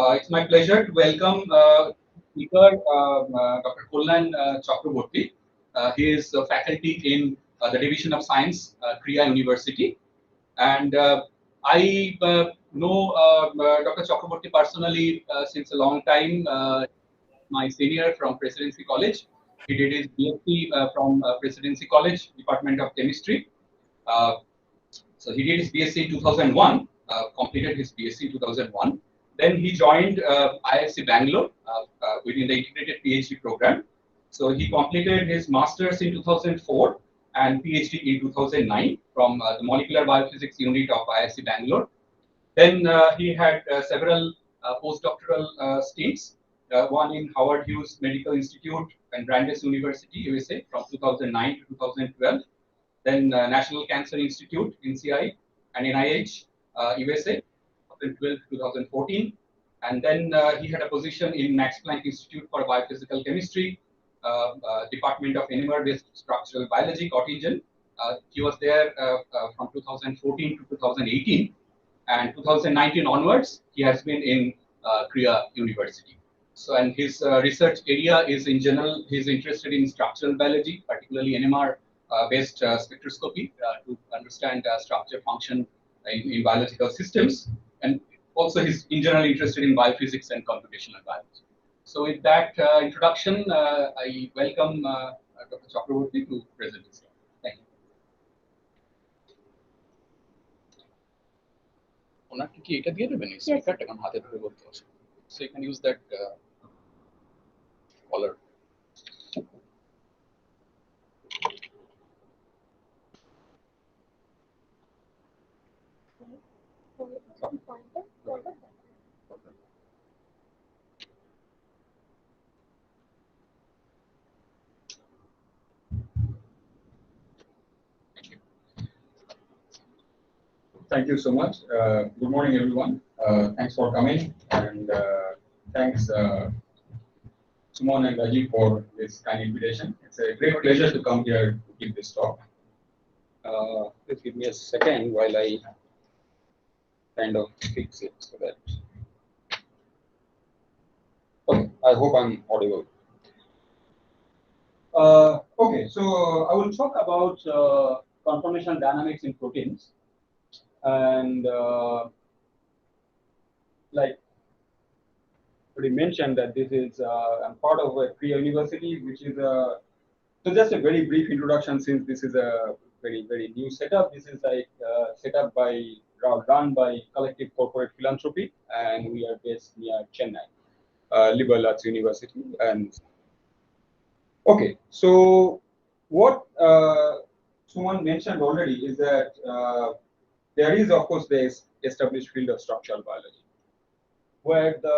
It's my pleasure to welcome speaker Dr. Kalyan Chakrabarti. He is a faculty in the Division of Science, Krea University, and I know Dr. Chakrabarti personally since a long time. My senior from Presidency College. He did his BSc from Presidency College, Department of Chemistry. Uh, so he did his BSc in 2001, completed his BSc in 2001. Then he joined IISc Bangalore within the integrated PhD program. So he completed his master's in 2004 and PhD in 2009 from the Molecular Biophysics unit of IISc Bangalore. Then he had several postdoctoral stints, one in Howard Hughes Medical Institute and Brandeis University, USA from 2009 to 2012. Then National Cancer Institute, NCI, and NIH, USA, 2012 to 2014. And then he had a position in Max Planck Institute for Biophysical Chemistry, Department of Animal-Based Structural Biology, Göttingen. He was there from 2014 to 2018. And 2019 onwards, he has been in Krea University. So, and his research area is in general, he's interested in structural biology, particularly NMR-based spectroscopy to understand structure function in biological systems. And also he's in general interested in biophysics and computational biology. So with that introduction, I welcome Dr. Chakrabarti to present his talk. Thank you. ওনাকে কি এটা দিয়ে দেবেন স্পিকারটা কারণ হাতে ধরে বলতে হবে so you can use that color Thank you so much. Good morning, everyone. Thanks for coming, and thanks, Sumon and Rajiv, for this kind invitation. It's a great pleasure to come here to give this talk. Please give me a second while I kind of fix it so that. Okay, I hope I'm audible. Okay, so I will talk about conformational dynamics in proteins. And like already mentioned that this is I'm part of Krea University, which is so just a very brief introduction since this is a very new setup. This is like set up by run by Collective Corporate Philanthropy, and we are based near Chennai, Liberal Arts University. And okay, so what someone mentioned already is that there is, of course, this established field of structural biology, where the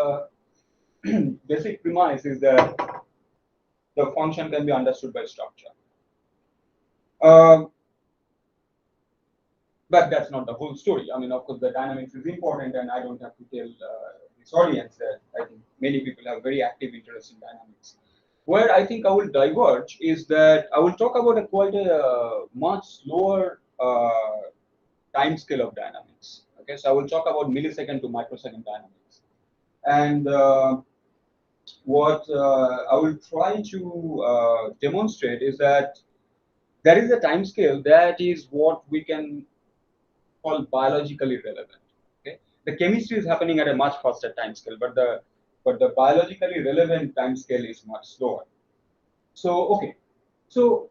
basic premise is that the function can be understood by structure. But that's not the whole story. I mean, of course, the dynamics is important, and I don't have to tell this audience that I think many people have very active interest in dynamics. Where I think I will diverge is that I will talk about quite a much slower time scale of dynamics. Okay, so I will talk about millisecond to microsecond dynamics, and what I will try to demonstrate is that there is a time scale that is what we can call biologically relevant. Okay, the chemistry is happening at a much faster time scale, but the biologically relevant time scale is much slower. So okay, so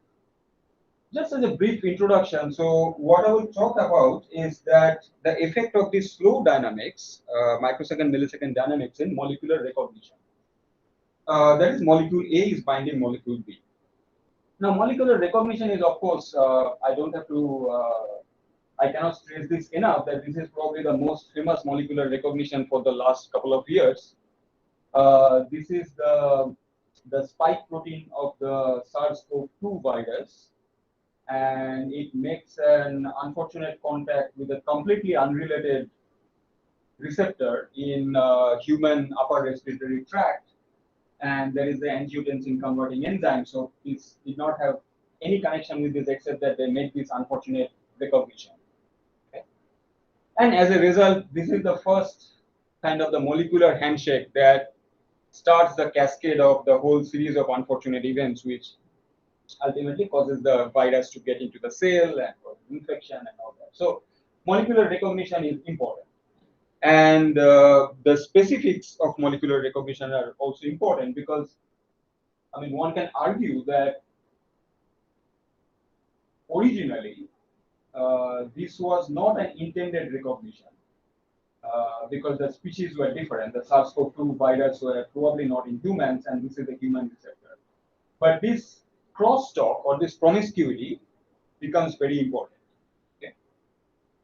just as a brief introduction, so what I will talk about is that the effect of this slow dynamics, microsecond, millisecond dynamics in molecular recognition. That is, molecule A is binding molecule B. Now, molecular recognition is, of course, I don't have to, I cannot stress this enough that this is probably the most famous molecular recognition for the last couple of years. This is the spike protein of the SARS-CoV-2 virus. And it makes an unfortunate contact with a completely unrelated receptor in human upper respiratory tract, and there is the angiotensin converting enzyme. So this did not have any connection with this except that they made this unfortunate recognition. Okay? And as a result, this is the first kind of the molecular handshake that starts the cascade of the whole series of unfortunate events, which ultimately causes the virus to get into the cell and cause infection and all that. So molecular recognition is important. And the specifics of molecular recognition are also important because, I mean, one can argue that originally this was not an intended recognition because the species were different. The SARS-CoV-2 virus were probably not in humans, and this is a human receptor. But this crosstalk or this promiscuity becomes very important. Okay.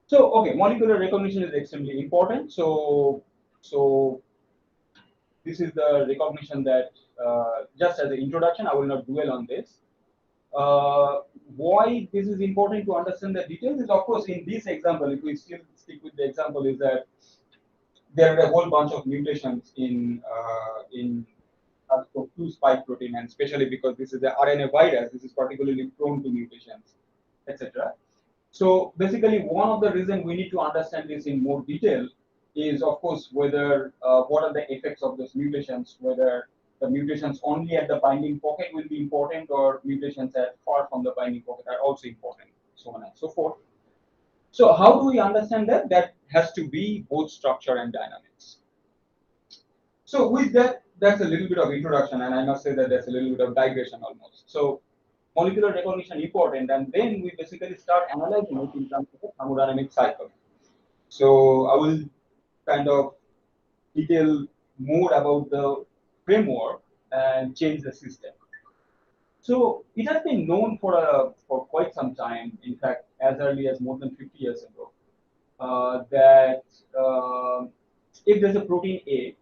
So, okay, molecular recognition is extremely important. So this is the recognition that, just as an introduction, I will not dwell on this. Why this is important to understand the details is, of course, in this example, if we still stick with the example, is that there are a whole bunch of mutations in SARS-CoV-2 spike protein, and especially because this is the RNA virus, this is particularly prone to mutations, etc. So basically, one of the reasons we need to understand this in more detail is, of course, whether what are the effects of those mutations, whether the mutations only at the binding pocket will be important, or mutations at far from the binding pocket are also important, so on and so forth. So how do we understand that? That has to be both structure and dynamics. So with that, that's a little bit of introduction, and I must say that that's a little bit of digression almost. So molecular recognition important, and then we basically start analyzing it in terms of a thermodynamic cycle. So I will kind of detail more about the framework and change the system. So it has been known for quite some time, in fact, as early as more than 50 years ago, that if there's a protein A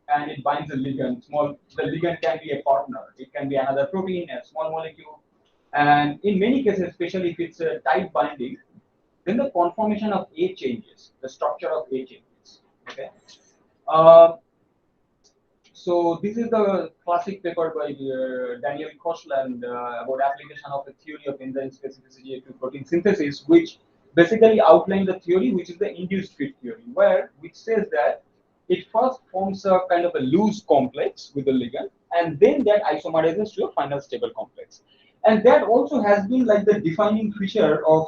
and it binds a ligand, the ligand can be a partner. It can be another protein, a small molecule, and in many cases, especially if it's a tight binding, then the conformation of A changes, the structure of A changes. Okay. Uh, so this is the classic paper by Daniel Koshland about application of the theory of enzyme specificity to protein synthesis, which basically outlined the theory, which is the induced fit theory, which says that it first forms a kind of a loose complex with the ligand, and then that isomerizes to a final stable complex. And that also has been like the defining feature of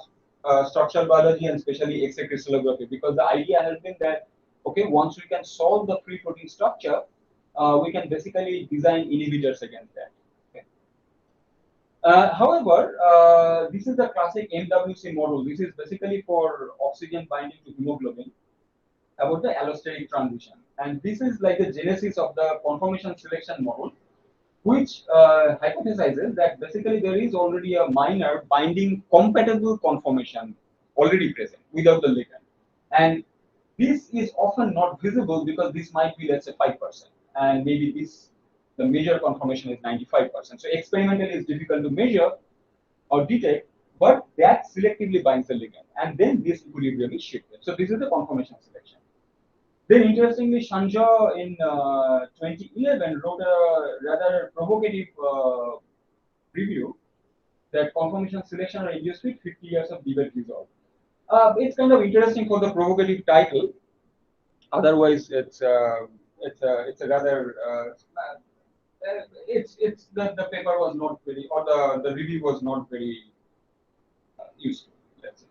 structural biology and especially X-ray crystallography, because the idea has been that, okay, once we can solve the free protein structure, we can basically design inhibitors against that. Okay. However, this is the classic MWC model. This is basically for oxygen binding to hemoglobin about the allosteric transition. And this is like the genesis of the conformation selection model, which hypothesizes that basically there is already a minor binding compatible conformation already present without the ligand. And this is often not visible because this might be, let's say, 5%. And maybe the measured conformation is 95%. So experimentally it's difficult to measure or detect, but that selectively binds the ligand. And then this equilibrium is shifted. So this is the conformation selection. Then interestingly, Shanja in 2011 wrote a rather provocative review that conformation selection or induced fit 50 years of debate resolved. It's kind of interesting for the provocative title. Otherwise, it's a rather it's the paper was not very, or the review was not very useful. Let's say.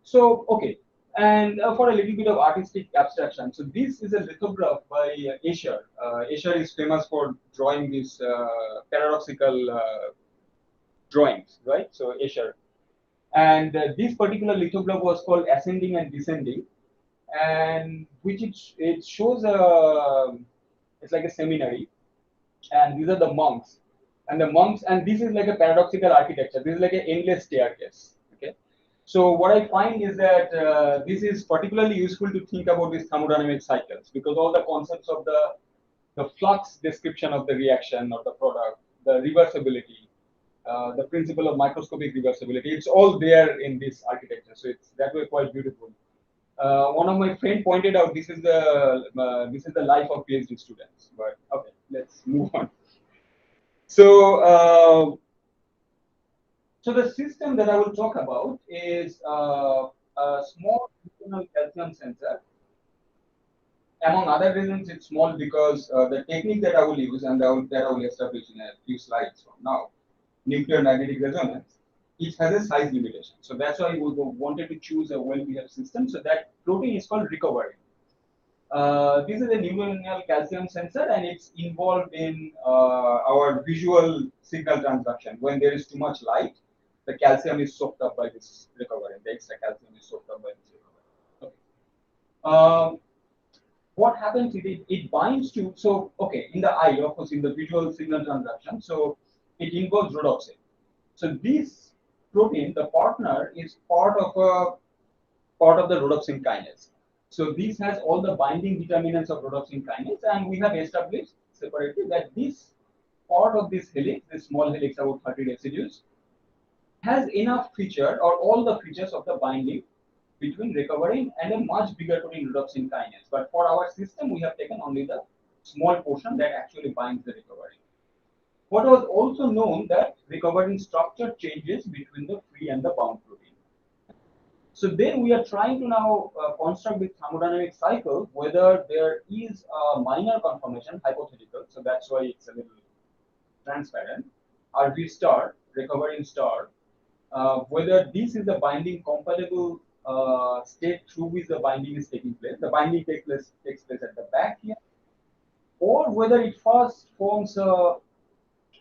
So okay, and for a little bit of artistic abstraction, so this is a lithograph by Escher. Escher is famous for drawing these paradoxical drawings, right? So Escher, and this particular lithograph was called Ascending and Descending, and which it shows it's like a seminary, and these are the monks, and this is like a paradoxical architecture. This is like an endless staircase. Okay, so what I find is that this is particularly useful to think about these thermodynamic cycles, because all the concepts of the flux description of the reaction or the product, the reversibility, the principle of microscopic reversibility, it's all there in this architecture. So it's that way quite beautiful. One of my friend pointed out this is the life of PhD students. But okay, let's move on. So so the system that I will talk about is a small internal calcium sensor Among other reasons, it's small because the technique that I will use and that I will establish in a few slides from now, nuclear magnetic resonance, it has a size limitation. So that's why we wanted to choose a well-behaved system. So that protein is called recovery. This is a pneumonia calcium sensor, and it's involved in our visual signal transduction. When there is too much light, the calcium is soaked up by this recovery. The extra calcium is soaked up by this recovery. Okay. What happens is it binds to, so okay, in the eye, of course, in the visual signal transduction, so it involves rhodopsin. So this protein, the partner, is part of the rhodopsin kinase. So this has all the binding determinants of rhodopsin kinase, and we have established separately that this part of this helix, this small helix about 30 residues, has enough feature or all the features of the binding between recoverin and a much bigger protein rhodopsin kinase. But for our system, we have taken only the small portion that actually binds the recoverin. What was also known that recoverin structure changes between the free and the bound protein. So then we are trying to now construct this thermodynamic cycle whether there is a minor conformation, hypothetical, so that's why it's a little transparent, RV star, recoverin star, whether this is the binding compatible state through which the binding is taking place. The binding takes place at the back here, or whether it first forms a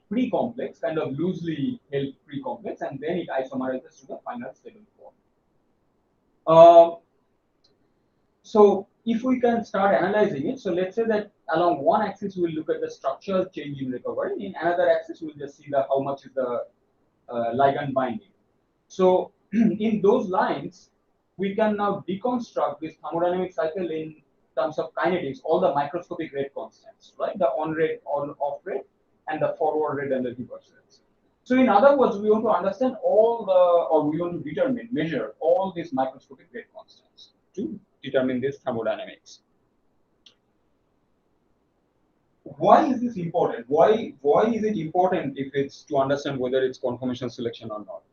pre-complex, kind of loosely held pre-complex, and then it isomerizes to the final stable form. So if we can start analyzing it, so let's say that along one axis we'll look at the structural change in recovery, in another axis we'll just see how much is the ligand binding. So in those lines, we can now deconstruct this thermodynamic cycle in terms of kinetics, all the microscopic rate constants, right? The on rate, off rate, and the forward rate and the reverse rates. So in other words, we want to understand all the, or we want to measure all these microscopic rate constants to determine this thermodynamics. Why is this important? Why is it important if it's to understand whether it's conformation selection or not?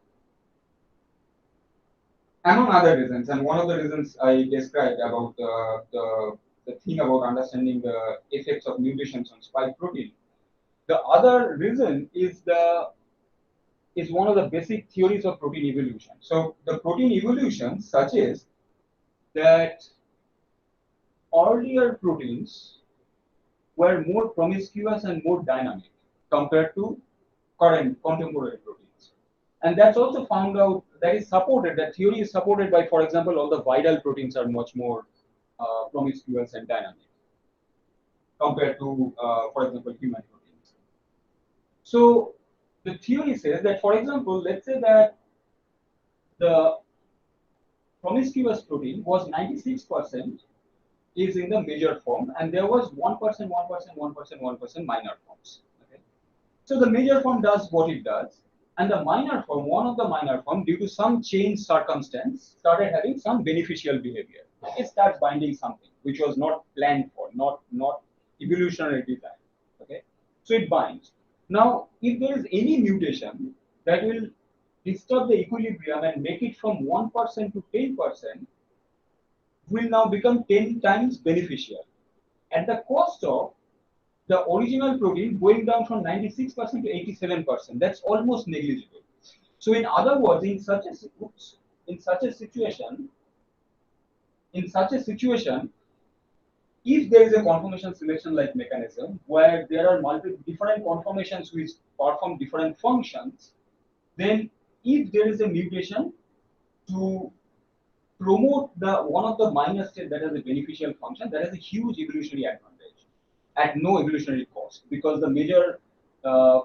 Among other reasons, and one of the reasons I described about the thing about understanding the effects of mutations on spike protein, the other reason is one of the basic theories of protein evolution. So the protein evolution suggests that earlier proteins were more promiscuous and more dynamic compared to contemporary proteins. And that's also found out, that is supported, that theory is supported by, for example, all the viral proteins are much more promiscuous and dynamic compared to, for example, human proteins. So the theory says that, for example, let's say that the promiscuous protein was 96% is in the major form, and there was 1%, 1%, 1%, 1% minor forms. Okay? So the major form does what it does, and the minor form, one of the minor form, due to some change circumstance, started having some beneficial behavior. It starts binding something which was not planned for, not evolutionary design. Okay, so it binds. Now, if there is any mutation that will disturb the equilibrium and make it from 1% to 10%, will now become 10 times beneficial at the cost of the original protein going down from 96% to 87%. That's almost negligible. So in other words, in such a situation, if there is a conformation selection like mechanism where there are multiple different conformations which perform different functions, then if there is a mutation to promote one of the minor state that has a beneficial function, that has a huge evolutionary advantage at no evolutionary cost, because the major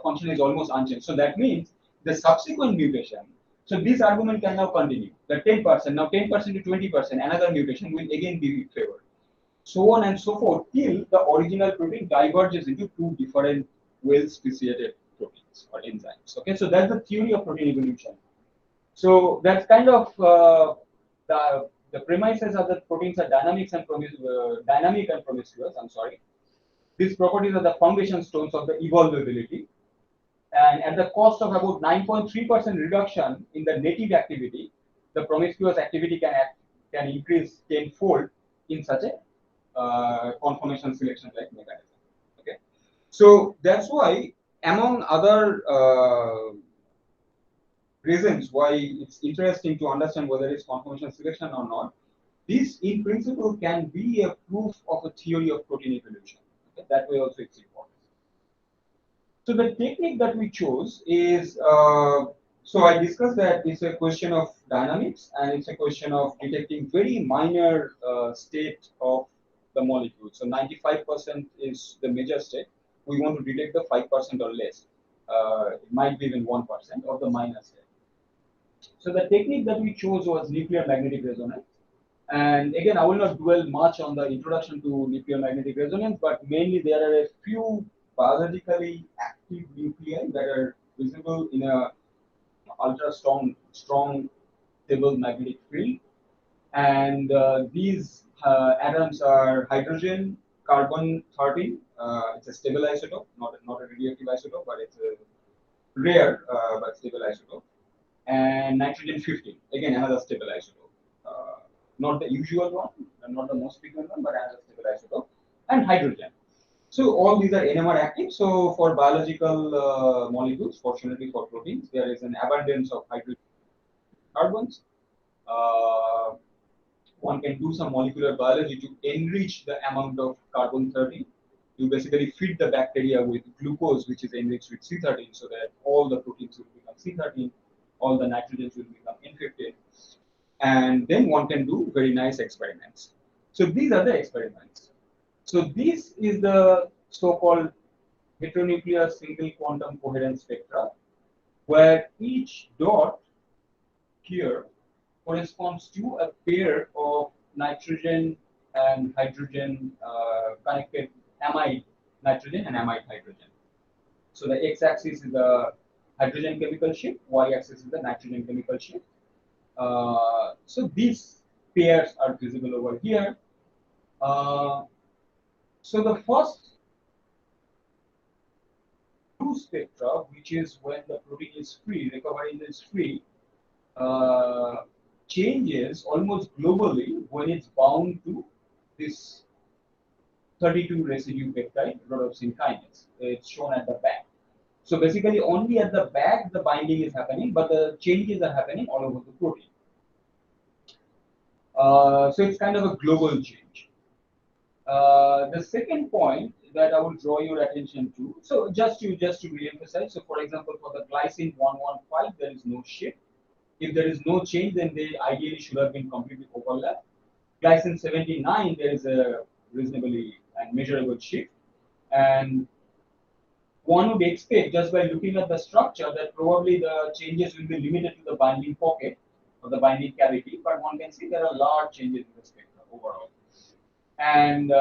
function is almost unchanged. So that means the subsequent mutation, so this argument can now continue. The 10%, now 10% to 20%, another mutation will again be favored. So on and so forth till the original protein diverges into two different well-speciated proteins or enzymes. Okay, so that's the theory of protein evolution. So that's kind of the premises are that proteins are dynamic and promiscuous. I'm sorry. These properties are the foundation stones of the evolvability, and at the cost of about 9.3% reduction in the native activity, the promiscuous activity can increase tenfold in such a conformation selection like mechanism. Okay, so that's why among other reasons why it's interesting to understand whether it's conformation selection or not, this in principle can be a proof of a theory of protein evolution. Okay? That way also it's important. So the technique that we chose is, so I discussed that it's a question of dynamics and it's a question of detecting very minor state of the molecule. So 95% is the major state. We want to detect the 5% or less. It might be even 1% of the minor state. So the technique that we chose was nuclear magnetic resonance. And again, I will not dwell much on the introduction to nuclear magnetic resonance, but mainly there are a few biologically active nuclei that are visible in a ultra strong stable magnetic field. And these atoms are hydrogen, carbon 13. It's a stable isotope, not a radioactive isotope, but it's a rare but stable isotope. And nitrogen 15, again another stable isotope. Not the usual one, not the most frequent one, but another stable isotope. And hydrogen. So all these are NMR active. So for biological molecules, fortunately for proteins, there is an abundance of hydrogen carbons. One can do some molecular biology to enrich the amount of carbon 13. You basically feed the bacteria with glucose, which is enriched with C13, so that all the proteins will become C13, all the nitrogens will become N15, and then one can do very nice experiments. So these are the experiments. So this is the so-called heteronuclear single quantum coherence spectra, where each dot here corresponds to a pair of nitrogen and hydrogen connected amide nitrogen and amide hydrogen. So the x-axis is the hydrogen chemical shift, y-axis is the nitrogen chemical shift. So these pairs are visible over here. So the first two spectra, which is when the protein is free, recovery is free, changes almost globally when it's bound to this 32 residue peptide rhodopsin kinase. It's shown at the back. So basically only at the back the binding is happening, but the changes are happening all over the protein. So it's kind of a global change. The second point that I will draw your attention to, so just to re-emphasize, so for example, for the glycine 115, there is no shift. If there is no change, then they ideally should have been completely overlapped. Glycine 79, there is a reasonably and measurable shift. And one would expect, just by looking at the structure, that probably the changes will be limited to the binding pocket or the binding cavity, but one can see there are large changes in the spectrum overall. And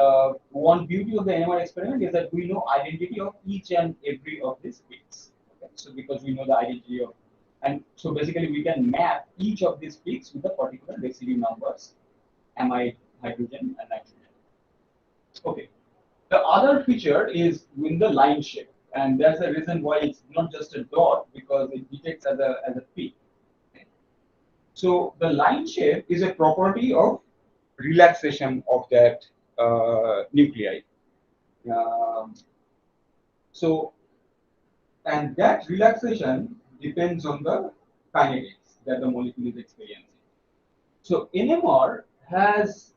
one beauty of the NMR experiment is that we know identity of each and every of these peaks. Okay? So because we know the identity of, and so basically we can map each of these peaks with the particular residue numbers, amide, hydrogen, and nitrogen. Okay. The other feature is in the line shape, and that's the reason why it's not just a dot, because it detects as a peak. Okay? So the line shape is a property of relaxation of that nuclei. So, and that relaxation depends on the kinetics that the molecule is experiencing. So NMR has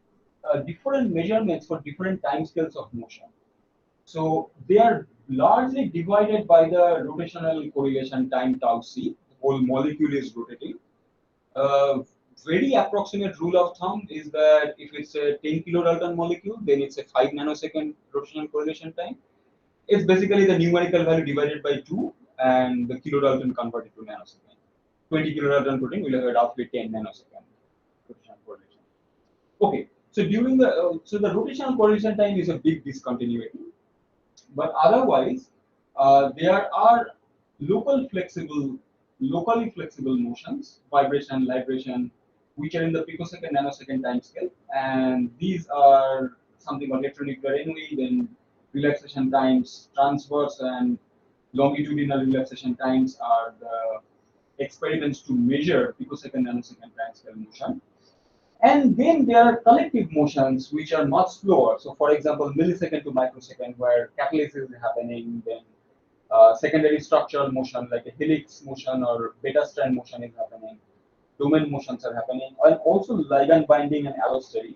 different measurements for different timescales of motion. So they are largely divided by the rotational correlation time tau c. The whole molecule is rotating. Very approximate rule of thumb is that if it's a 10 kilodalton molecule, then it's a 5 nanosecond rotational correlation time. It's basically the numerical value divided by 2 and the kilodalton converted to nanosecond. 20 kilodalton protein will have roughly 10 nanosecond rotational correlation. Okay, so during the so the rotational correlation time is a big discontinuity, but otherwise there are locally flexible motions, vibration, libration, which are in the picosecond nanosecond time scale, and these are something called heteronuclear anyway, then relaxation times, transverse and longitudinal relaxation times are the experiments to measure picosecond nanosecond time scale motion. And then there are collective motions which are much slower. So, for example, millisecond to microsecond, where catalysis is happening, then secondary structural motion like a helix motion or beta strand motion is happening, domain motions are happening, and also ligand binding and allosteric.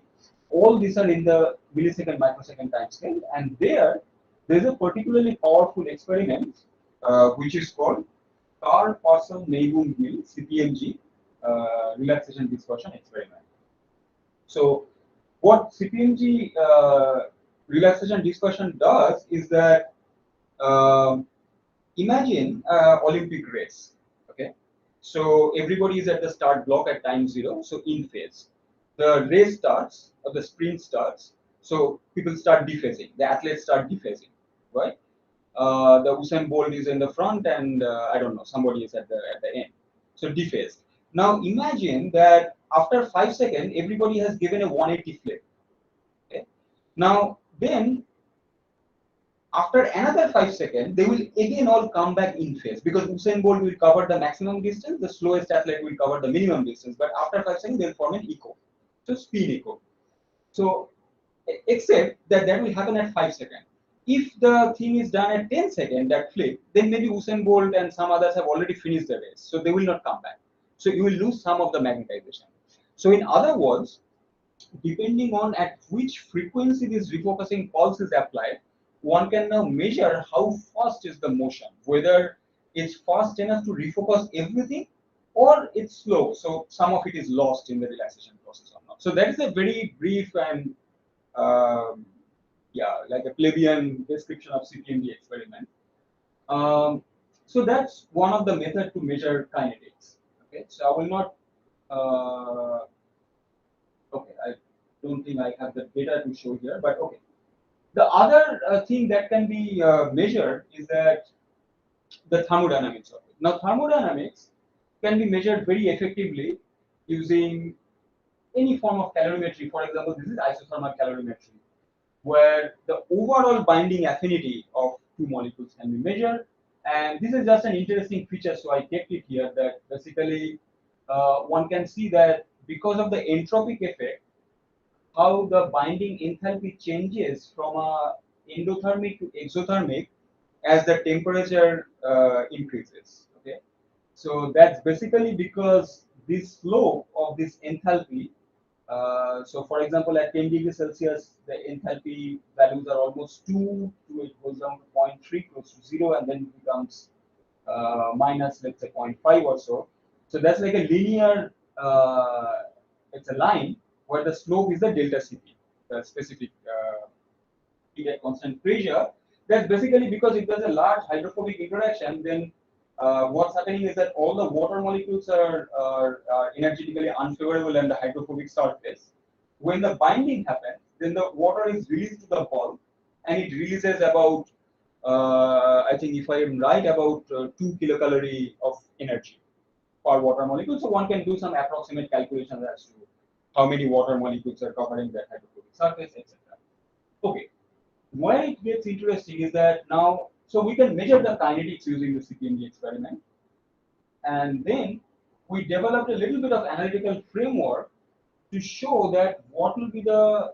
All these are in the millisecond microsecond time scale, and there's a particularly powerful experiment which is called Carr-Parson-Neighbour-Gill CPMG relaxation dispersion experiment. So what CPMG relaxation dispersion does is that imagine Olympic race. Okay, so everybody is at the start block at time 0, so in phase. The race starts, or the sprint starts. So people start dephasing. The athletes start dephasing, right? The Usain Bolt is in the front, and I don't know, somebody is at the end. So dephased. Now imagine that after 5 seconds, everybody has given a 180 flip. Okay. Now then after another 5 seconds, they will again all come back in phase, because Usain Bolt will cover the maximum distance, the slowest athlete will cover the minimum distance, but after 5 seconds, they'll form an echo, so speed echo. So, except that will happen at 5 seconds. If the thing is done at 10 seconds, that flip, then maybe Usain Bolt and some others have already finished the race, so they will not come back. So you will lose some of the magnetization. So in other words, depending on at which frequency this refocusing pulse is applied, one can now measure how fast is the motion, whether it's fast enough to refocus everything or it's slow, so some of it is lost in the relaxation process or not. So that is a very brief and yeah, like a plebeian description of CPMD experiment. So that's one of the methods to measure kinetics. Okay, so I will not. Okay, I don't think I have the data to show here, but okay. The other thing that can be measured is that the thermodynamics of it. Now, thermodynamics can be measured very effectively using any form of calorimetry. For example, this is isothermal calorimetry, where the overall binding affinity of two molecules can be measured. And this is just an interesting feature, so I kept it here, that basically one can see that because of the entropic effect, how the binding enthalpy changes from a endothermic to exothermic as the temperature increases. Okay, so that's basically because this flow of this enthalpy. So, for example, at 10 degrees Celsius, the enthalpy values are almost 2, to it goes down to 0.3, close to 0, and then it becomes minus, let's say, 0.5 or so. So that's like a linear, it's a line where the slope is the delta Cp, the specific T at constant pressure. That's basically because if there's a large hydrophobic interaction, then what's happening is that all the water molecules are energetically unfavorable in the hydrophobic surface. When the binding happens, then the water is released to the bulk, and it releases about, I think if I am right, about 2 kilocalorie of energy per water molecule. So one can do some approximate calculations as to how many water molecules are covering that hydrophobic surface, etc. Okay. Where it gets interesting is that now, so we can measure the kinetics using the CPMG experiment, and then we developed a little bit of analytical framework to show that what will be the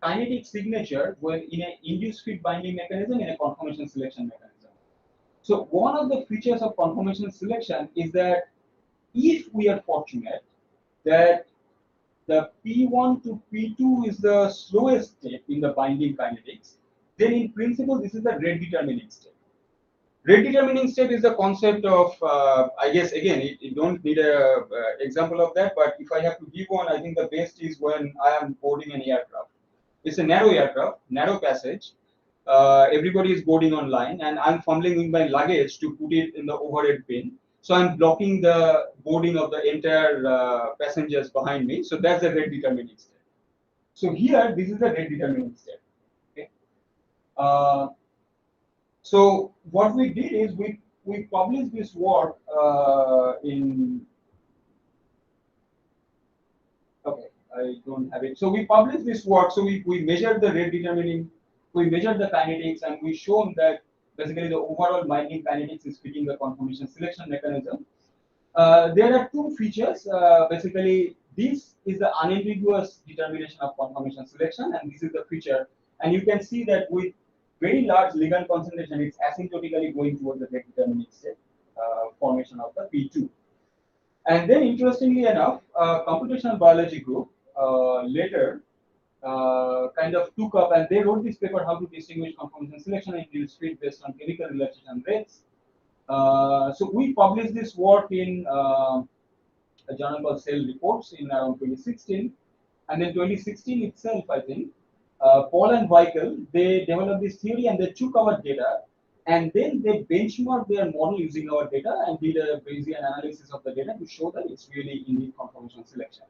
kinetic signature when in an induced fit binding mechanism in a conformation selection mechanism. So one of the features of conformation selection is that if we are fortunate that the P1 to P2 is the slowest step in the binding kinetics, then in principle this is the rate determining step. Rate determining step is the concept of, I guess again, you don't need a example of that, but if I have to give one, I think the best is when I am boarding an aircraft. It's a narrow aircraft, narrow passage. Everybody is boarding online, and I'm fumbling with my luggage to put it in the overhead bin. So I'm blocking the boarding of the entire passengers behind me. So that's the rate determining step. So here, this is the rate determining step. Okay. So what we did is we published this work in. Okay, I don't have it. So we published this work. So we measured the rate determining, we measured the kinetics, and we shown that basically the overall binding kinetics is fitting the conformation selection mechanism. There are two features. Basically, this is the unambiguous determination of conformation selection, and this is the feature. And you can see that with very large ligand concentration, it's asymptotically going towards the rate determining state formation of the P2. And then, interestingly enough, computational biology group later kind of took up, and they wrote this paper, how to distinguish conformation selection and discrete based on chemical relaxation rates. So we published this work in a journal called Cell Reports in around 2016, and then 2016 itself, I think, Paul and Weichel, they developed this theory and they took our data, and then they benchmarked their model using our data and did a Bayesian analysis of the data to show that it's really indeed conformation selection.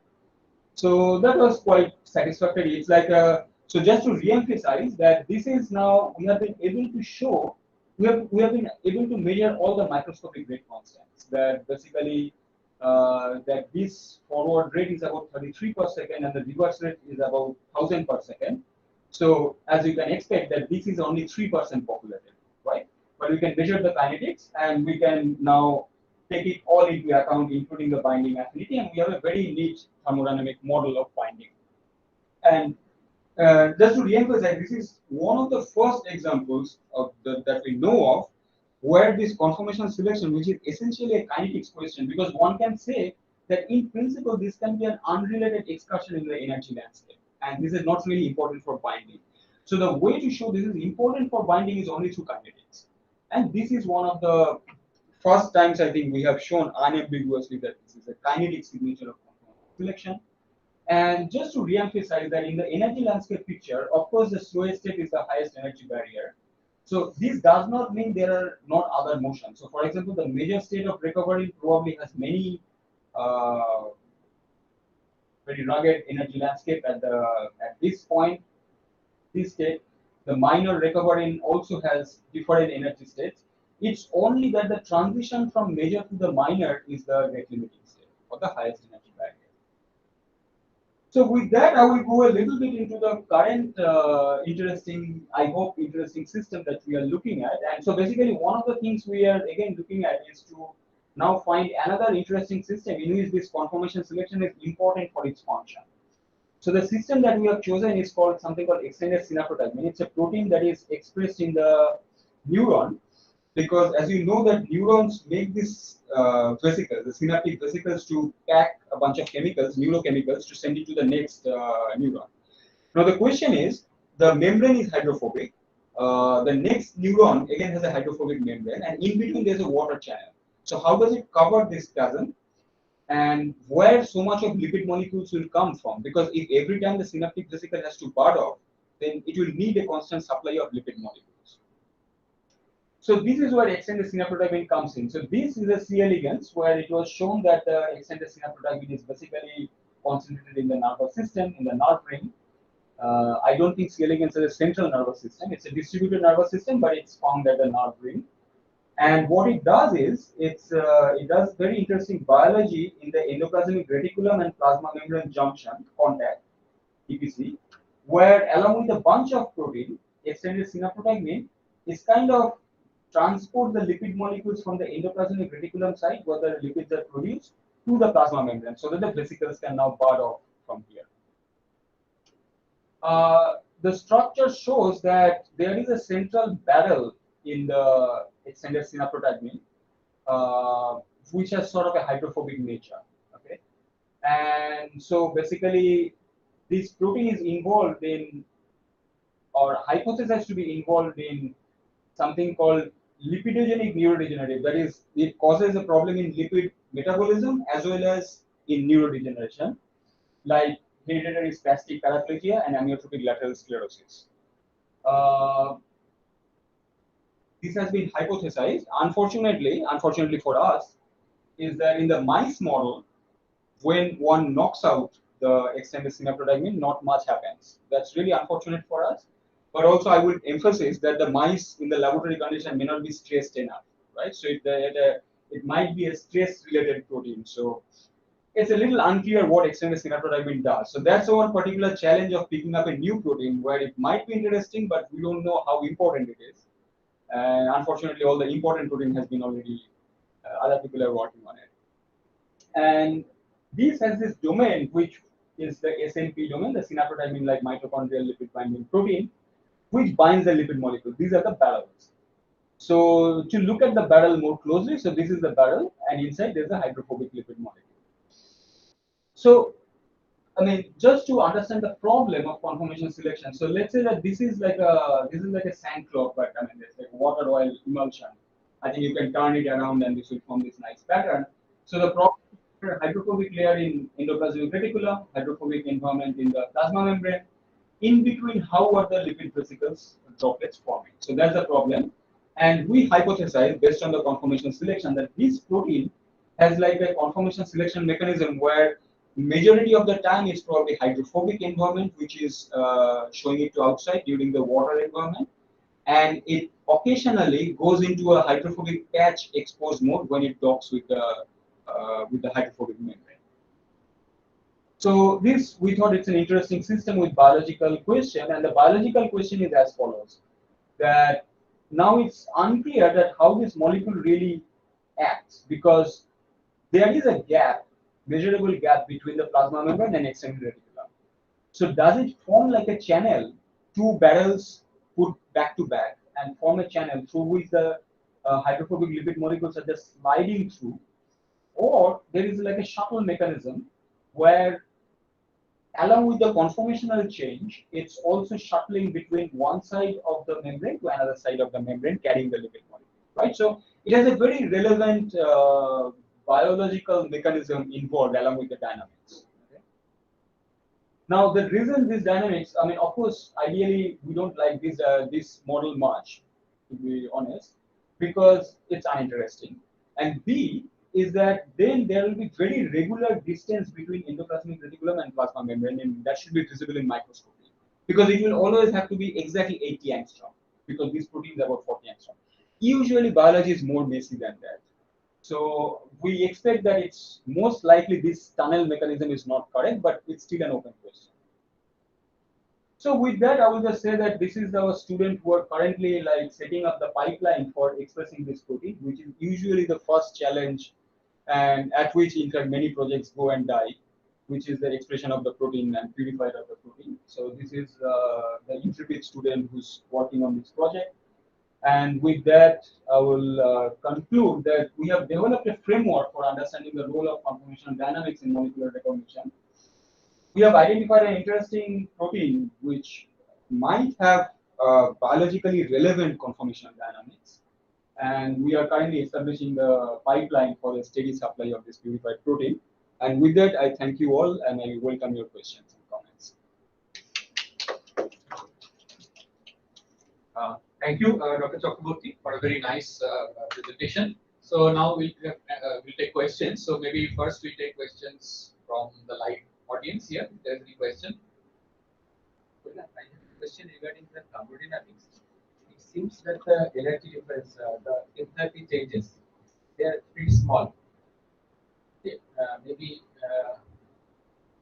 So that was quite satisfactory. It's like so just to re-emphasize that this is now we have been able to show we have been able to measure all the microscopic rate constants, that basically that this forward rate is about 33 per second and the reverse rate is about 1000 per second. So as you can expect that this is only 3% populated, right? But we can measure the kinetics and we can now take it all into account, including the binding affinity, and we have a very neat thermodynamic model of binding. And just to re-emphasize, this is one of the first examples of that we know of where this conformational selection, which is essentially a kinetics question, because one can say that in principle this can be an unrelated excursion in the energy landscape, and this is not really important for binding. So the way to show this is important for binding is only through kinetics, and this is one of the first times I think we have shown unambiguously that this is a kinetic signature of conformational selection. And just to re-emphasize that in the energy landscape picture, of course, the slowest state is the highest energy barrier. So this does not mean there are not other motions. So for example, the major state of recovery probably has many very rugged energy landscape at this point, this state. The minor recovery also has different energy states. It's only that the transition from major to the minor is the rate limiting state or the highest energy barrier. So with that, I will go a little bit into the current interesting, I hope interesting system that we are looking at. And so basically one of the things we are again looking at is to now find another interesting system in which this conformation selection is important for its function. So the system that we have chosen is called something called extended synaptotide. It's a protein that is expressed in the neuron, because as you know that neurons make this vesicles, the synaptic vesicles, to pack a bunch of chemicals, neurochemicals, to send it to the next neuron. Now the question is, the membrane is hydrophobic. The next neuron again has a hydrophobic membrane, and in between there's a water channel. So how does it cover this chasm? And where so much of lipid molecules will come from? Because if every time the synaptic vesicle has to bud off, then it will need a constant supply of lipid molecules. So this is where extended synaptotide comes in. So this is a C. elegans where it was shown that the extended synaptotide is basically concentrated in the nervous system, in the nerve ring. I don't think C. elegans is a central nervous system. It's a distributed nervous system, but it's found at the nerve ring. And what it does is, it does very interesting biology in the endoplasmic reticulum and plasma membrane junction contact, EPC, where along with a bunch of protein, extended synaptotide is kind of transport the lipid molecules from the endoplasmic reticulum side, where the lipids are produced, to the plasma membrane, so that the vesicles can now bud off from here. The structure shows that there is a central barrel in the extended synaptotide, which has sort of a hydrophobic nature. Okay, and so basically, this protein is involved in, or hypothesized to be involved in, something called lipidogenic neurodegenerative. That is, it causes a problem in lipid metabolism as well as in neurodegeneration, like hereditary spastic paraplegia and amyotrophic lateral sclerosis. This has been hypothesized. Unfortunately for us, is that in the mice model, when one knocks out the extended synaptotide, not much happens. That's really unfortunate for us. But also, I would emphasize that the mice in the laboratory condition may not be stressed enough, right? So it might be a stress-related protein. So it's a little unclear what extended synaptotide does. So that's one particular challenge of picking up a new protein, where it might be interesting, but we don't know how important it is. And unfortunately, all the important protein has been already, other people are working on it. And This has this domain which is the SNP domain, the synaptotymine like mitochondrial lipid binding protein, which binds the lipid molecule. These are the barrels. So to look at the barrel more closely, so this is the barrel, and inside there's a hydrophobic lipid molecule. So, I mean, just to understand the problem of conformation selection. So let's say that this is like a sand clock, but I mean, it's like water oil emulsion. I think you can turn it around, and this will form this nice pattern. So the problem hydrophobic layer in endoplasmic reticulum, hydrophobic environment in the plasma membrane. In between, how are the lipid vesicles droplets forming? So that's the problem. And we hypothesize based on the conformation selection that this protein has like a conformation selection mechanism where majority of the time it's probably hydrophobic environment which is showing it to outside during the water environment, and it occasionally goes into a hydrophobic patch exposed mode when it docks with the hydrophobic membrane. So this, we thought it's an interesting system with biological question, and the biological question is as follows: that now it's unclear that how this molecule really acts, because there is a gap, measurable gap between the plasma membrane and external reticulum. So does it form like a channel, two barrels put back to back and form a channel through which the hydrophobic lipid molecules are just sliding through, or there is like a shuttle mechanism where along with the conformational change, it's also shuttling between one side of the membrane to another side of the membrane, carrying the lipid molecule, right? So it has a very relevant biological mechanism involved along with the dynamics. Okay? Now, the reason this dynamics, I mean, of course, ideally we don't like this model much, to be honest, because it's uninteresting. And B is that then there will be very regular distance between endoplasmic reticulum and plasma membrane, and that should be visible in microscopy, because it will always have to be exactly 80 angstrom, because this protein is about 40 angstrom. Usually, biology is more messy than that. So we expect that it's most likely this tunnel mechanism is not correct, but it's still an open question. So with that, I will just say that this is our student who are currently like setting up the pipeline for expressing this protein, which is usually the first challenge, and at which in fact many projects go and die, which is the expression of the protein and purifier of the protein. So this is the intrepid student who's working on this project. And with that, I will conclude that we have developed a framework for understanding the role of conformational dynamics in molecular recognition. We have identified an interesting protein which might have biologically relevant conformational dynamics. And we are currently establishing the pipeline for the steady supply of this purified protein. And with that, I thank you all, and I welcome your questions and comments. Thank you, Dr. Chakrabarti, for a very nice presentation. So now we'll take questions. So maybe first we take questions from the live audience here. If there's any question. Well, I have a question regarding the thermodynamics. It seems that the energy difference, the enthalpy changes, they are pretty small. Okay, maybe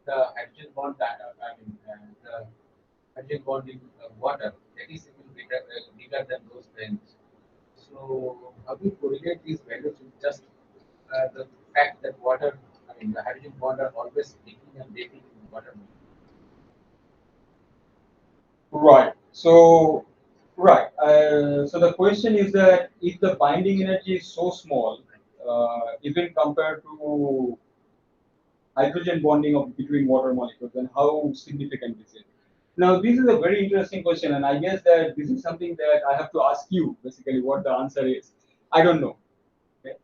the hydrogen bond that the hydrogen bond in water, that is even bigger than those values. So how do you correlate these values with just the fact that water, the hydrogen bond are always taking and taking in water? Right. So, right. So the question is that if the binding energy is so small, even compared to hydrogen bonding between water molecules, then how significant is it? Now, this is a very interesting question, and I guess that this is something that I have to ask you, basically, what the answer is. I don't know. Okay?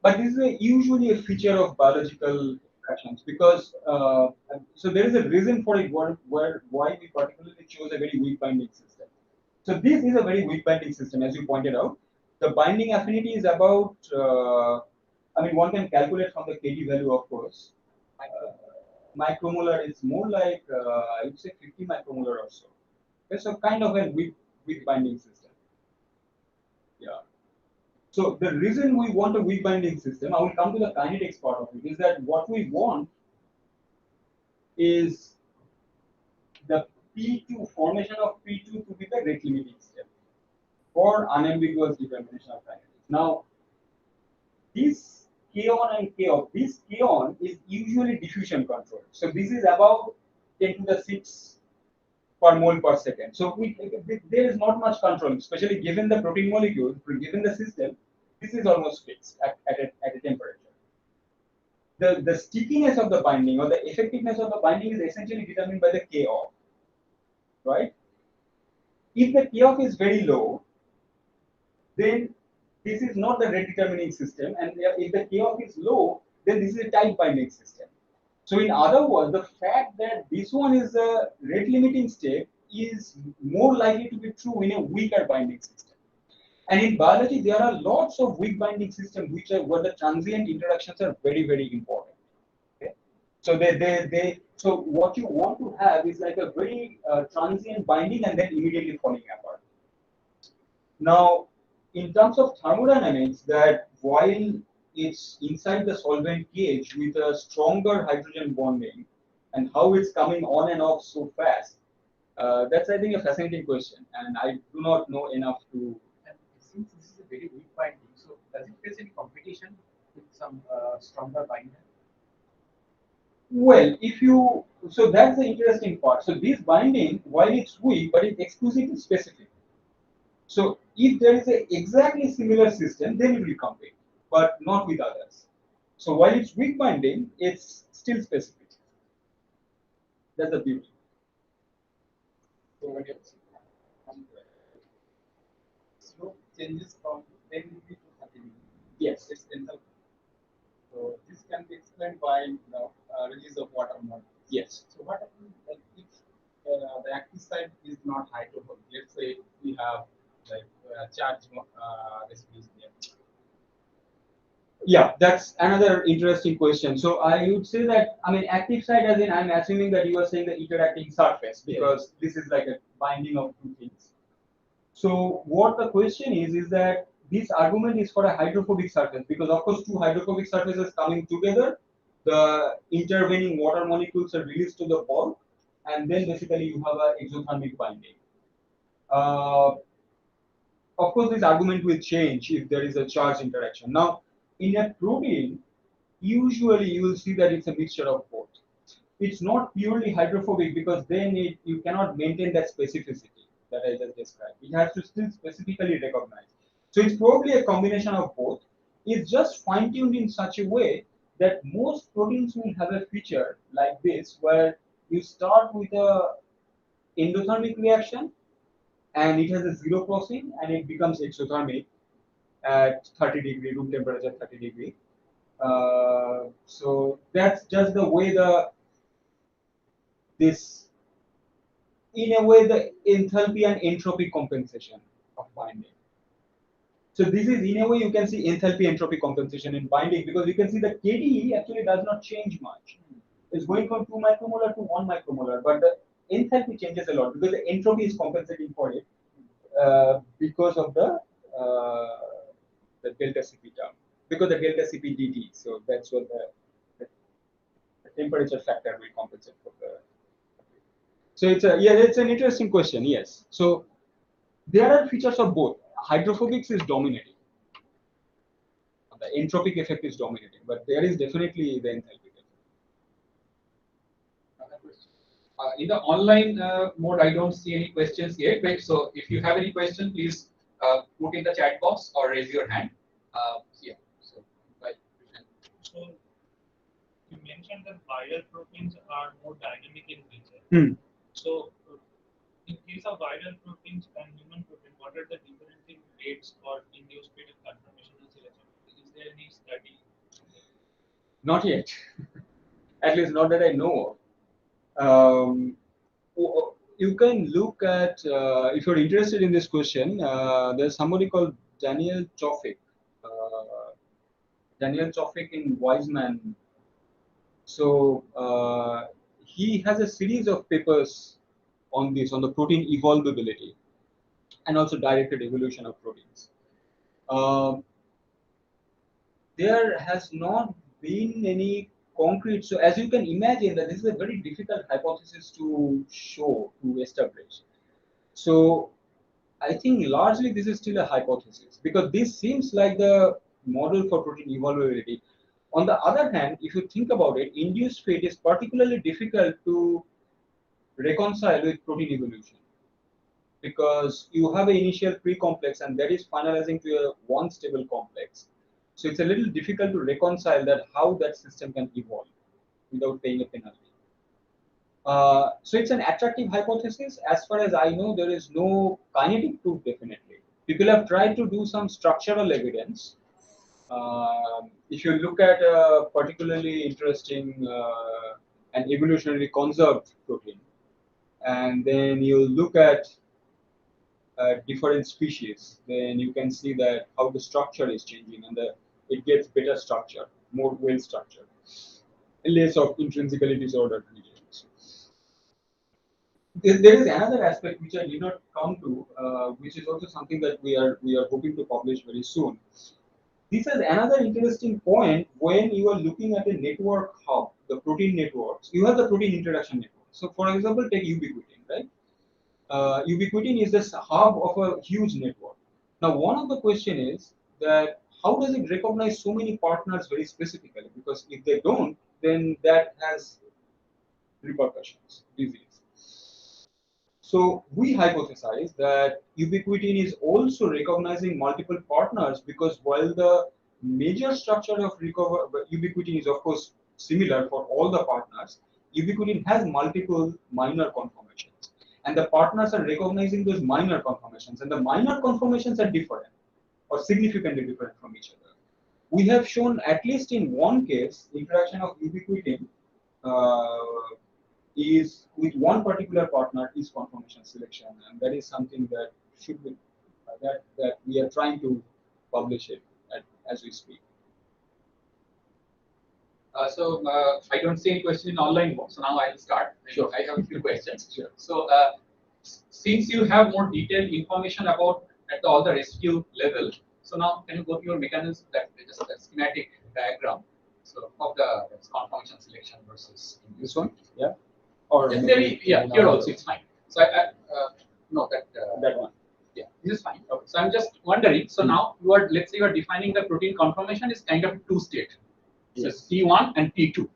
But this is usually a feature of biological interactions, because so there is a reason for it why we particularly chose a very weak binding system. So this is a very weak binding system, as you pointed out. The binding affinity is about, one can calculate from the Kd value, of course. Micromolar is more like, I would say 50 micromolar or so. Okay, so kind of a weak binding system. Yeah. So the reason we want a weak binding system, I will come to the kinetics part of it, is that what we want is the P2 formation of P2 to be the rate limiting step for unambiguous determination of kinetics. Now, this K on and K off. This K on is usually diffusion control. So this is about 10 to the 6 per mole per second. So there is not much control, especially given the protein molecules, given the system. This is almost fixed at a temperature. The stickiness of the binding or the effectiveness of the binding is essentially determined by the K off, right? If the K off is very low, then this is not the rate determining system, and if the K off is low, then this is a tight binding system. So in other words, the fact that this one is a rate limiting step is more likely to be true in a weaker binding system. And in biology, there are lots of weak binding systems where the transient interactions are very, very important. Okay? So so what you want to have is like a very transient binding and then immediately falling apart. Now, in terms of thermodynamics, that while it's inside the solvent cage with a stronger hydrogen bonding, and how it's coming on and off so fast, that's I think a fascinating question, and I do not know enough to. And since this is a very weak binding, so does it face any competition with some stronger binder? Well, so that's the interesting part. So this binding, while it's weak, but it's exclusively specific. So if there is a exactly similar system, then it will compete, but not with others. So while it's weak binding, it's still specific. That's the beauty. So what else? Slope changes from 10 degree to 30 degree. Yes. It's enthalpy. So this can be explained by release of water molecules. Yes. So what happens like if the active site is not hydrophobic? Let's say we have like charged recipes there. Yeah, that's another interesting question. So I would say that, I mean, active site as in, I'm assuming that you are saying the interacting surface, because this is like a binding of two things. So what the question is that this argument is for a hydrophobic surface, because of course two hydrophobic surfaces coming together, the intervening water molecules are released to the bulk, and then basically you have an exothermic binding. Of course, this argument will change if there is a charge interaction. Now, in a protein, usually you will see that it's a mixture of both. It's not purely hydrophobic because then you cannot maintain that specificity that I just described. It has to still specifically recognize. So it's probably a combination of both. It's just fine-tuned in such a way that most proteins will have a feature like this, where you start with a endothermic reaction and it has a zero crossing and it becomes exothermic at 30 degree room temperature 30 degree. So that's just the way this, in a way, the enthalpy and entropy compensation of binding. So this is, in a way, you can see enthalpy entropy compensation in binding, because you can see that KDE actually does not change much. It's going from 2 micromolar to 1 micromolar, but the enthalpy changes a lot because the entropy is compensating for it because of the delta Cp term, because the delta Cp dt. So that's what the temperature factor will compensate for the. So it's an interesting question. Yes. So there are features of both. Hydrophobics is dominating. The entropic effect is dominating, but there is definitely the enthalpy effect. In the online mode, I don't see any questions yet. Right? So if you have any question, please put in the chat box or raise your hand. Yeah. So, right. So you mentioned that viral proteins are more dynamic in nature. So in case of viral proteins and human protein, what are the differential rates or induced speed of conformational selection? Is there any study? Not yet. At least not that I know of. You can look at, if you're interested in this question, there's somebody called Daniel Chofik. Daniel Chofik in Wiseman. So he has a series of papers on this, on the protein evolvability and also directed evolution of proteins. There has not been any concrete. So as you can imagine, that this is a very difficult hypothesis to show, to establish. So I think largely this is still a hypothesis, because this seems like the model for protein evolvability. On the other hand, if you think about it, induced fate is particularly difficult to reconcile with protein evolution, because you have an initial pre-complex and that is finalizing to a one stable complex. So it's a little difficult to reconcile that how that system can evolve without paying a penalty. So it's an attractive hypothesis. As far as I know, there is no kinetic proof definitely. People have tried to do some structural evidence. If you look at a particularly interesting and evolutionarily conserved protein, and then you look at different species, then you can see that how the structure is changing, and it gets better structure, more well structured, less of intrinsically disordered regions. There is another aspect which I did not come to, which is also something that we are hoping to publish very soon. This is another interesting point when you are looking at a network hub, the protein networks. You have the protein interaction network. So, for example, take ubiquitin, right? Ubiquitin is the hub of a huge network. Now, one of the question is that how does it recognize so many partners very specifically? Because if they don't, then that has repercussions, disease. So we hypothesize that ubiquitin is also recognizing multiple partners, because while the major structure of ubiquitin is of course similar for all the partners, ubiquitin has multiple minor conformations, and the partners are recognizing those minor conformations, and the minor conformations are different or significantly different from each other. We have shown, at least in one case, interaction of ubiquitin is with one particular partner is conformation selection, and that is something that should be that we are trying to publish it as we speak. I don't see any question in online mode, so now I will start. Sure. I have a few questions. Sure. So since you have more detailed information about at all the residue level, so now can you go to your mechanism, that just a schematic diagram, so of the conformation selection versus This one, yeah, or here also it's fine. So no, that one. Yeah, this is fine. Okay. So I'm just wondering. So now you are, let's say you are defining the protein conformation is kind of two state. So Yes. T1 and T2.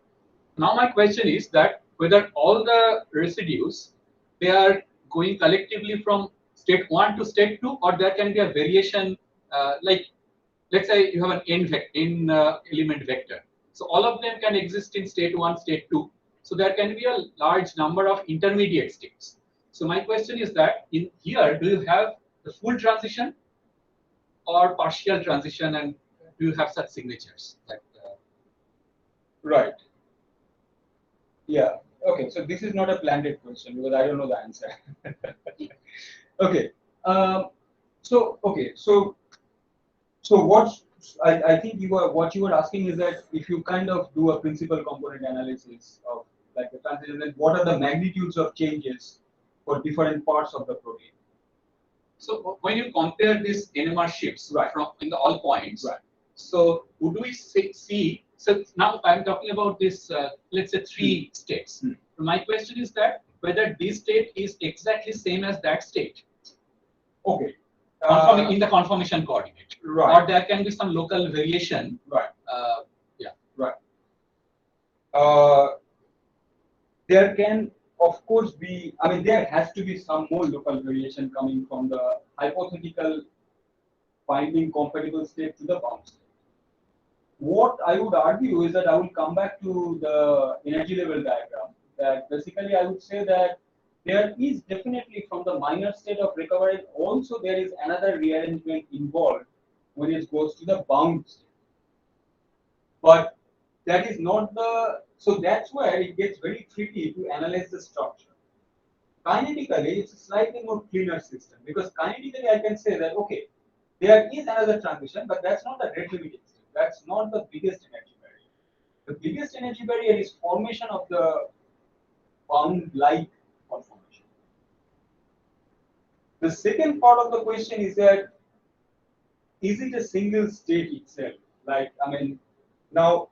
Now my question is that whether all the residues, they are going collectively from state 1 to state 2, or there can be a variation, like let's say you have an n element vector. So all of them can exist in state 1, state 2. So there can be a large number of intermediate states. So my question is that in here, do you have the full transition or partial transition, and do you have such signatures? That, Right. Yeah. Okay. So this is not a planted question because I don't know the answer. Okay. So what I think what you were asking is that if you kind of do a principal component analysis of like the transition, then what are the magnitudes of changes for different parts of the protein? so when you compare these NMR shifts Right. from in the all points, Right. so would we see? So now I'm talking about this, let's say 3 states. My question is that whether this state is exactly same as that state. Okay. In the conformation coordinate, Right. or there can be some local variation. Right. Yeah. Right. There can, of course, be, I mean, there has to be some more local variation coming from the hypothetical finding compatible state to the bound state. What I would argue is that I will come back to the energy level diagram, that basically I would say that there is definitely from the minor state of recovery, also there is another rearrangement involved when it goes to the bound state. But that is not the, so that's where it gets very tricky to analyze the structure. Kinetically, it's a slightly more cleaner system, because kinetically I can say that, okay, there is another transition, but that's not the rate limiting state. That's not the biggest energy barrier. The biggest energy barrier is formation of the bound-like conformation. The second part of the question is that, is it a single state itself? Like, I mean, now,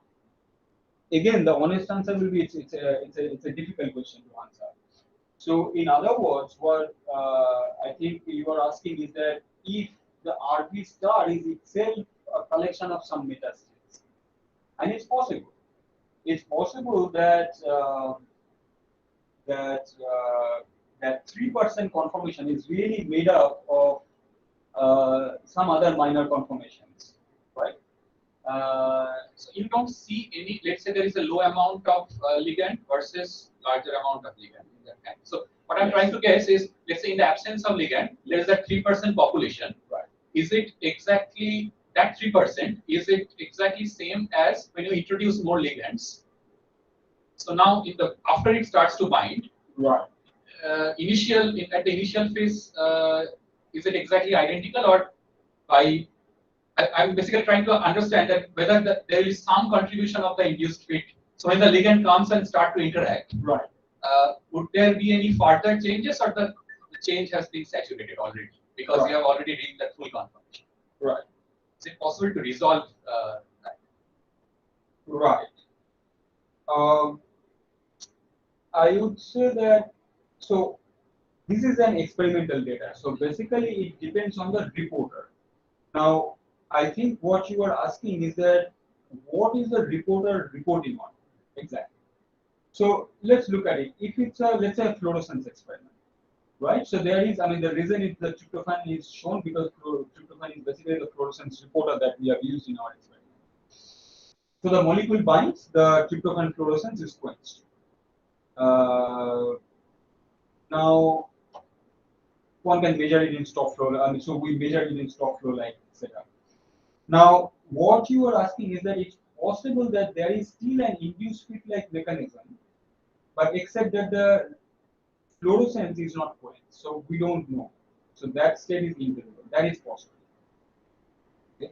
again, the honest answer will be it's a difficult question to answer. So, in other words, what I think you are asking is that if the RB star is itself a collection of some metastates, And it's possible. It's possible that that 3% conformation is really made up of some other minor conformations, right? So you don't see any, let's say there is a low amount of ligand versus larger amount of ligand in that kind. So what I'm trying to guess is, let's say in the absence of ligand, there is a 3% population. Right. Is it exactly that 3%? Is it exactly same as when you introduce more ligands? So now, after it starts to bind, Right. at the initial phase, is it exactly identical, or I'm basically trying to understand that whether there is some contribution of the induced fit. So when the ligand comes and start to interact, Right. would there be any further changes, or the change has been saturated already because we have already reached that full conformation? Right. Is it possible to resolve that? Right. I would say that, so this is an experimental data. So basically it depends on the reporter. Now, I think what you are asking is that what is the reporter reporting on exactly? So let's look at it. If it's a, let's say, a fluorescence experiment, right? So there is, I mean, the reason is the tryptophan is shown because tryptophan is basically the fluorescence reporter that we have used in our experiment. So the molecule binds, the tryptophan fluorescence is quenched. Now, one can measure it in stock flow. I mean, so we measure it in stock flow like setup. Now, what you are asking is that it's possible that there is still an induced fit-like mechanism, but except that the fluorescence is not quenched. So we don't know. So that state is invisible. That is possible. Okay.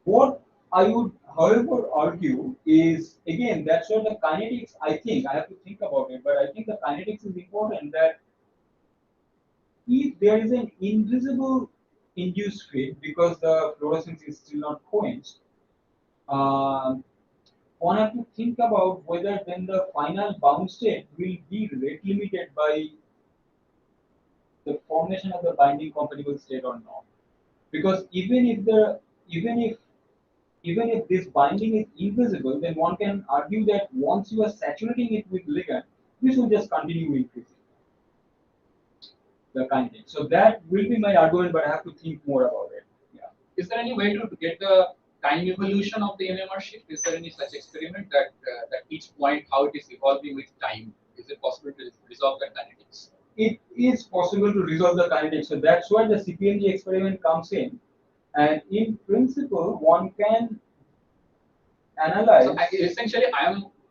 What I would, however, argue is, again, that's where the kinetics, I think, I have to think about it, but I think the kinetics is important, that if there is an invisible induced fit because the fluorescence is still not quenched, one have to think about whether then the final bound state will be rate limited by the formation of the binding compatible state or not. Because even if this binding is invisible, then one can argue that once you are saturating it with ligand, this will just continue increasing the kinetics. So that will be my argument, but I have to think more about it. Yeah. Is there any way to get the time evolution of the NMR shift? Is there any such experiment that at each point how it is evolving with time? Is it possible to resolve the kinetics? It is possible to resolve the kinetics. So that's where the CPMG experiment comes in. And in principle, one can analyze. So essentially,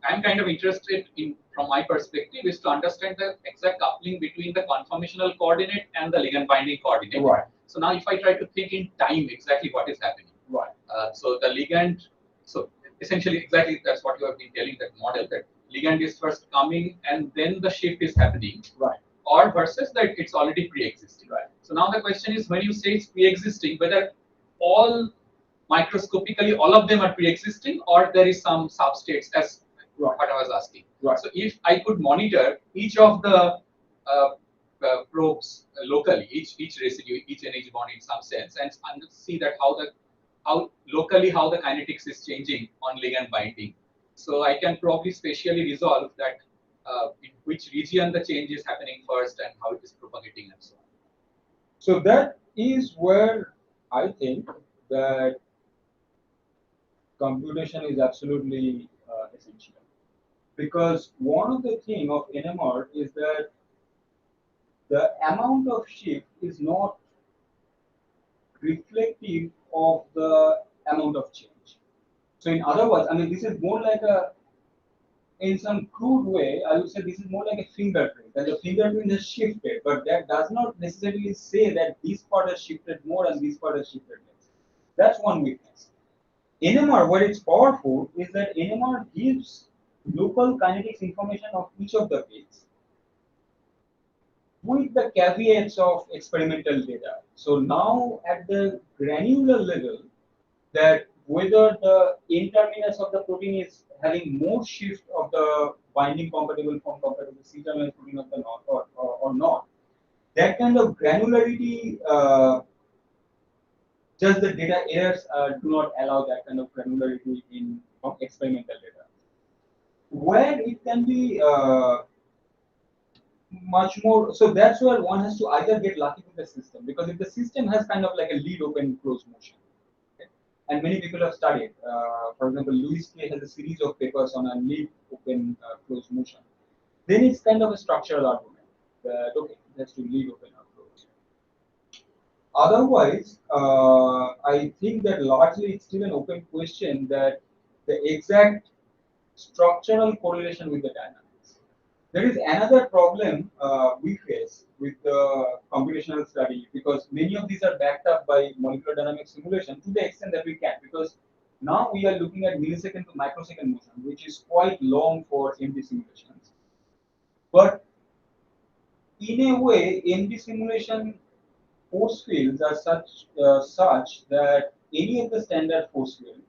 I'm kind of interested in, from my perspective, is to understand the exact coupling between the conformational coordinate and the ligand binding coordinate. Right. So now, if I try to think in time exactly what is happening. Right. So the ligand, so essentially exactly that's what you have been telling, that model, that ligand is first coming and then the shift is happening. Right. Or versus that it's already pre-existing. Right. So now the question is, when you say it's pre-existing, whether all microscopically all of them are pre-existing, or there is some substates, as what I was asking. Right. So if I could monitor each of the probes locally, each residue, each NH bond in some sense, and see that how locally how the kinetics is changing on ligand binding. So I can probably spatially resolve that in which region the change is happening first and how it is propagating and so on. So that is where I think that computation is absolutely essential. Because one of the things of NMR is that the amount of shift is not reflective of the amount of change. So in other words, I mean, this is more like a, in some crude way, I would say this is more like a fingerprint. That the fingerprint has shifted, but that does not necessarily say that this part has shifted more and this part has shifted less. That's one weakness. NMR, where it's powerful, is that NMR gives local kinetics information of each of the bits with the caveats of experimental data. So now at the granular level, that whether the N-terminus of the protein is having more shift of the binding compatible from compatible C-terminus protein of the not or not, that kind of granularity just the data errors do not allow that kind of granularity in experimental data. Where it can be much more, so that's where one has to either get lucky with the system, because if the system has kind of like a lead open close motion, okay, and many people have studied, for example, Louis Kay has a series of papers on a lead open close motion, then it's kind of a structural argument that okay, it has to lead open or close. Otherwise, I think that largely it's still an open question that the exact structural correlation with the dynamics. There is another problem we face with the computational study, because many of these are backed up by molecular dynamics simulation to the extent that we can, because now we are looking at millisecond to microsecond motion, which is quite long for MD simulations. But in a way, MD simulation force fields are such that any of the standard force fields,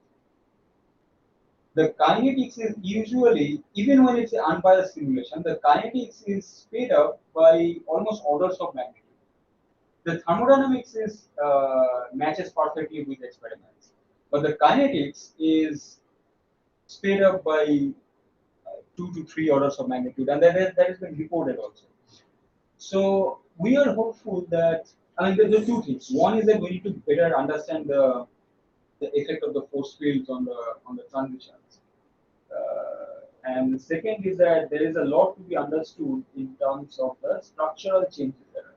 the kinetics is usually, even when it's an unbiased simulation, the kinetics is sped up by almost orders of magnitude. The thermodynamics is matches perfectly with experiments, but the kinetics is sped up by 2 to 3 orders of magnitude, and that has been reported also. So we are hopeful that, I mean, there are two things. One is that we need to better understand the effect of the force fields on the transitions. And the second is that there is a lot to be understood in terms of the structural changes that are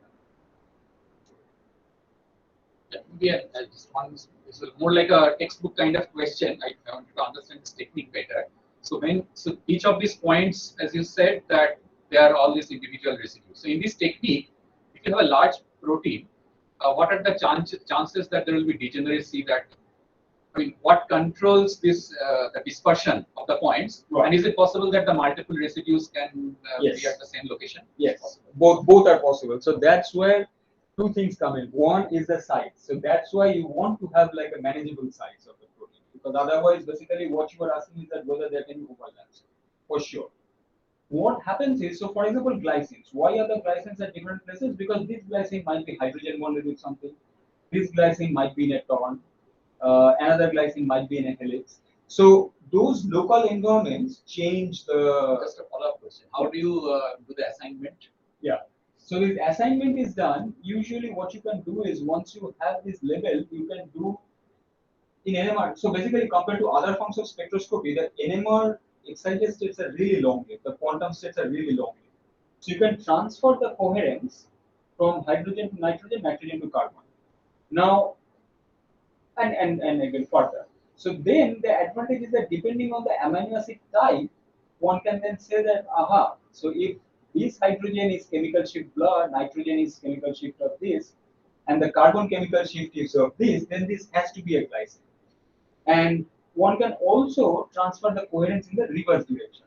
happening. Yeah, just one. This is more like a textbook kind of question. I want to understand this technique better. So each of these points, as you said, that they are all these individual residues. So in this technique, if you have a large protein, what are the chances that there will be degeneracy? That, I mean, what controls this the dispersion of the points? Right. And is it possible that the multiple residues can Yes. be at the same location? Yes, both are possible. So that's where two things come in. One is the size. So that's why you want to have like a manageable size of the protein, because otherwise, basically, what you are asking is that whether there can be overlaps. For sure. What happens is, so for example, glycines. Why are the glycines at different places? Because this glycine might be hydrogen bonded with something. This glycine might be in a torn. Another glycine might be in a helix. So those local environments change the. Just a follow-up question. How do you do the assignment? Yeah. So this assignment is done. Usually, what you can do is once you have this level, you can do in NMR. So basically, compared to other forms of spectroscopy, the NMR excited states are really long-lived. The quantum states are really long-lived. So you can transfer the coherence from hydrogen to nitrogen, nitrogen to carbon. Now, and again further. So then the advantage is that depending on the amino acid type, one can then say that, aha, so if this hydrogen is chemical shift blah, nitrogen is chemical shift of this, and the carbon chemical shift is of this, then this has to be a glycine. And one can also transfer the coherence in the reverse direction.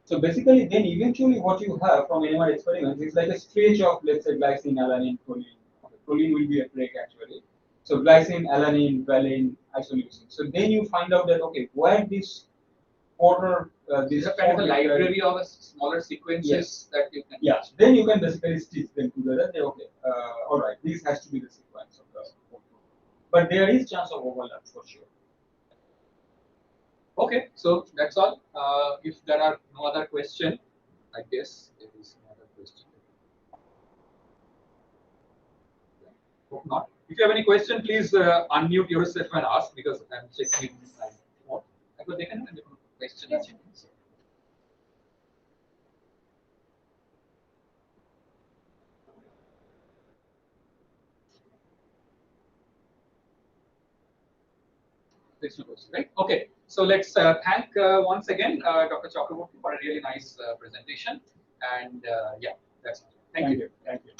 So basically, then eventually what you have from NMR experiments is like a stretch of, let's say, glycine, alanine, proline. Okay, proline will be a break actually. So glycine, alanine, valine, isoleucine. So then you find out that, okay, where this order, This is a kind of a library of a smaller sequences. Yes. That you can. Yeah, then you can basically stitch them together. Say, okay, all right, this has to be the sequence of the. But there is chance of overlap for sure. Okay, so that's all. If there are no other question, I guess there is no other question. Hope not. If you have any question, please unmute yourself and ask, because I'm checking my phone. They can have a question. There's no question, right? Okay, so let's thank once again Dr. Chakrabarti for a really nice presentation, and yeah, that's it. Thank you. Thank you.